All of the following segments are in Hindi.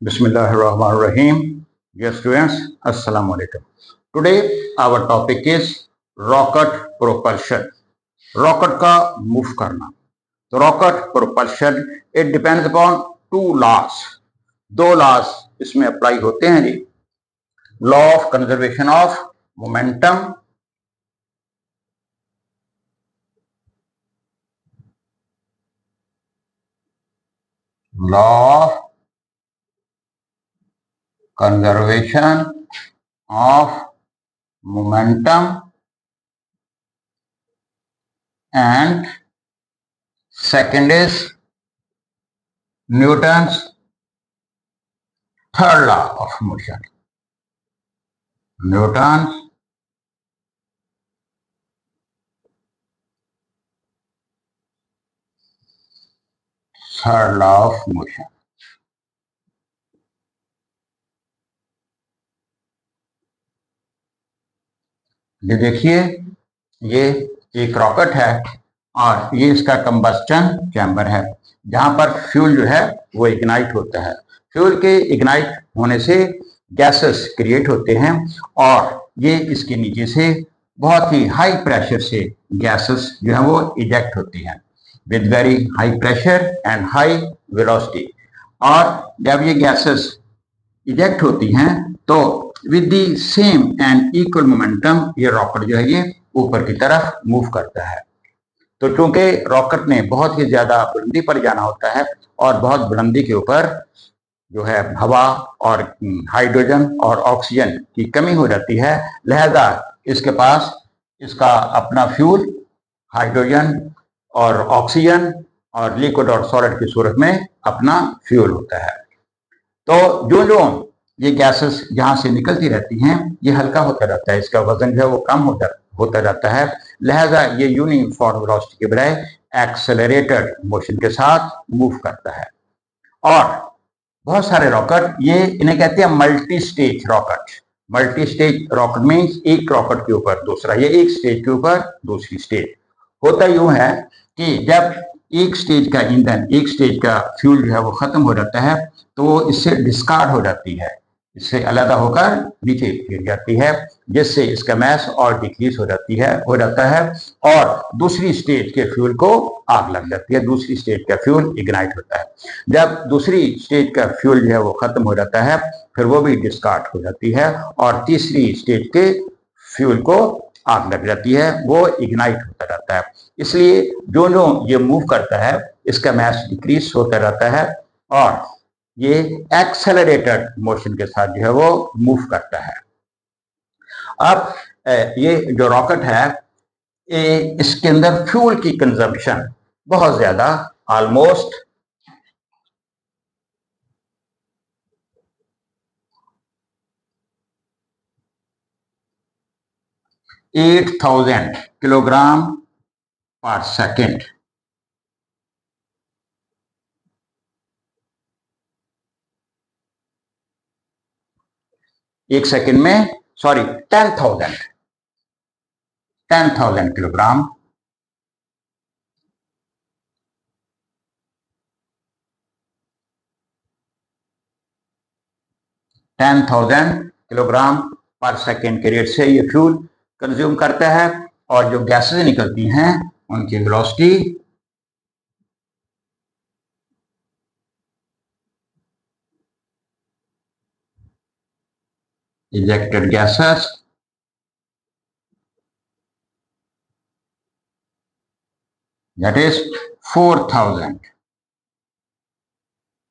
Bismillahirrahmanirrahim. Dear students, Assalamu alaikum. Today our topic is rocket propulsion. Rocket का मूव करना. तो rocket propulsion it depends upon two laws. दो laws इसमें अप्लाई होते हैं जी. Law of conservation of momentum law of conservation of momentum and second is Newton's third law of motion. Newton's third law of motion. ये देखिए, ये एक रॉकेट है और ये इसका कंबस्टन चैम्बर है जहां पर फ्यूल जो है वो इग्नाइट होता है. फ्यूल के इग्नाइट होने से गैसेस क्रिएट होते हैं और ये इसके नीचे से बहुत ही हाई प्रेशर से गैसेस जो है वो इजेक्ट होती हैं with very high pressure and high velocity. और जब ये गैसेस इजेक्ट होती हैं तो with the same and equal momentum ये रॉकेट जो है ये ऊपर की तरफ मूव करता है. तो चूंकि रॉकेट ने बहुत ही ज्यादा बुलंदी पर जाना होता है और बहुत बुलंदी के ऊपर जो है हवा और हाइड्रोजन और ऑक्सीजन की कमी हो जाती है, लिहाजा इसके पास इसका अपना फ्यूल हाइड्रोजन और ऑक्सीजन और लिक्विड और सॉलिड की सूरत में अपना फ्यूल होता है. तो जो जो ये गैसेस यहाँ से निकलती रहती हैं ये हल्का होता जाता है, इसका वजन जो है वो कम होता जाता है, लिहाजा ये यूनिफॉर्म वेलोसिटी के बजाय एक्सेलरेटेड मोशन के साथ मूव करता है. और बहुत सारे रॉकेट ये इन्हें कहते हैं multi stage rocket. Multi stage rocket means एक रॉकेट के ऊपर दूसरा, ये एक स्टेज के ऊपर दूसरी स्टेज. होता यूं है कि जब एक स्टेज का ईंधन, एक स्टेज का फ्यूल जो है वो खत्म हो जाता है तो वो इससे डिस्कार्ड हो जाती है, इससे अलग होकर नीचे गिर जाती है, जिससे इसका मैस और डिक्रीज हो जाता है और दूसरी स्टेज के फ्यूल को आग लग जाती है, दूसरी स्टेज का फ्यूल इग्नाइट होता है. जब दूसरी स्टेज का फ्यूल जो है वो खत्म हो जाता है फिर वो भी डिस्कार्ड हो जाती है और तीसरी स्टेज के फ्यूल को आग लग जाती है, वो इग्नाइट होता रहता है. इसलिए जो जो ये मूव करता है इसका मैस डिक्रीज होता रहता है और ये एक्सेलरेटेड मोशन के साथ जो है वो मूव करता है. अब ये जो रॉकेट है इसके अंदर फ्यूल की कंजम्पशन बहुत ज्यादा, ऑलमोस्ट 8,000 किलोग्राम पर सेकेंड. एक सेकंड में 10,000 किलोग्राम पर सेकेंड के रेट से ये फ्यूल कंज्यूम करता है और जो गैसेस निकलती हैं उनकी velocity ejected gases that is 4,000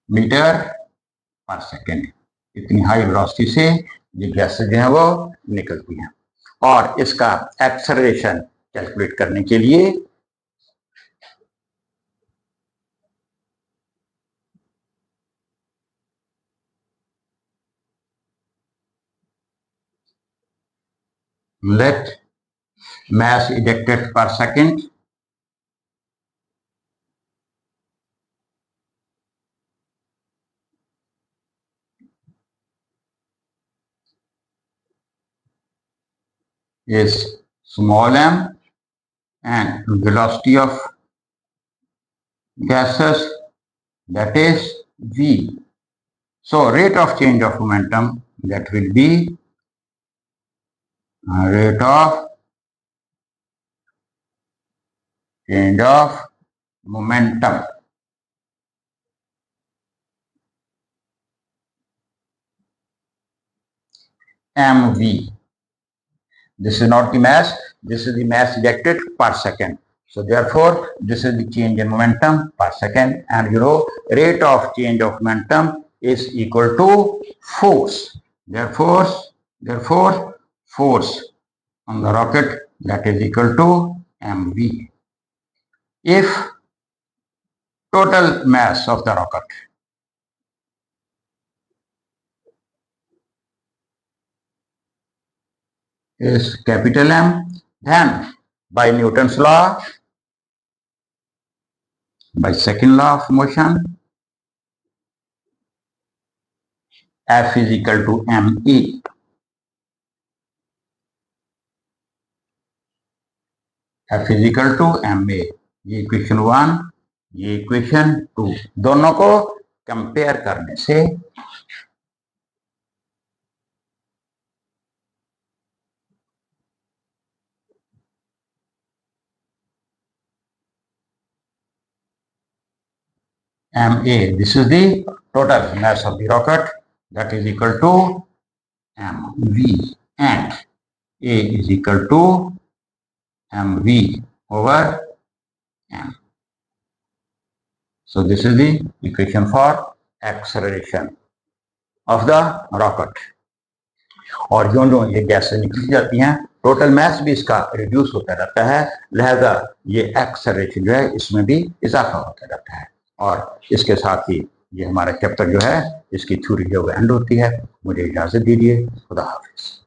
metre पर सेकेंड. इतनी हाई वेलोसिटी से ये गैसेस जो है वो निकलती हैं और इसका एक्सेलरेशन कैलकुलेट करने के लिए let mass ejected per second is small m and velocity of gases that is v So rate of change of momentum, that will be rate of change of momentum, mv. This is not the mass, this is the mass ejected per second. So therefore, this is the change in momentum per second, and rate of change of momentum is equal to force. Therefore, force on the rocket, that is equal to mv. If total mass of the rocket is capital M, then by Newton's law, by second law of motion, F is equal to ma. F is equal to ma. ये इक्वेशन 1, ये इक्वेशन 2, दोनों को कंपेयर करने से ma, this is the total mass of the rocket, that is equal to mv, and a is equal to mv over m. So this is the equation for acceleration of the rocket. और जो ये गैसें निकली जाती हैं, टोटल मैस भी इसका रिड्यूस होता रहता है, लिहाजा ये एक्सेलरेशन जो है इसमें भी इजाफा होता रहता है। और इसके साथ ही ये हमारा चैप्टर जो है इसकी थ्योरी जो एंड होती है। मुझे इजाजत दीजिए, खुदा हाफिज।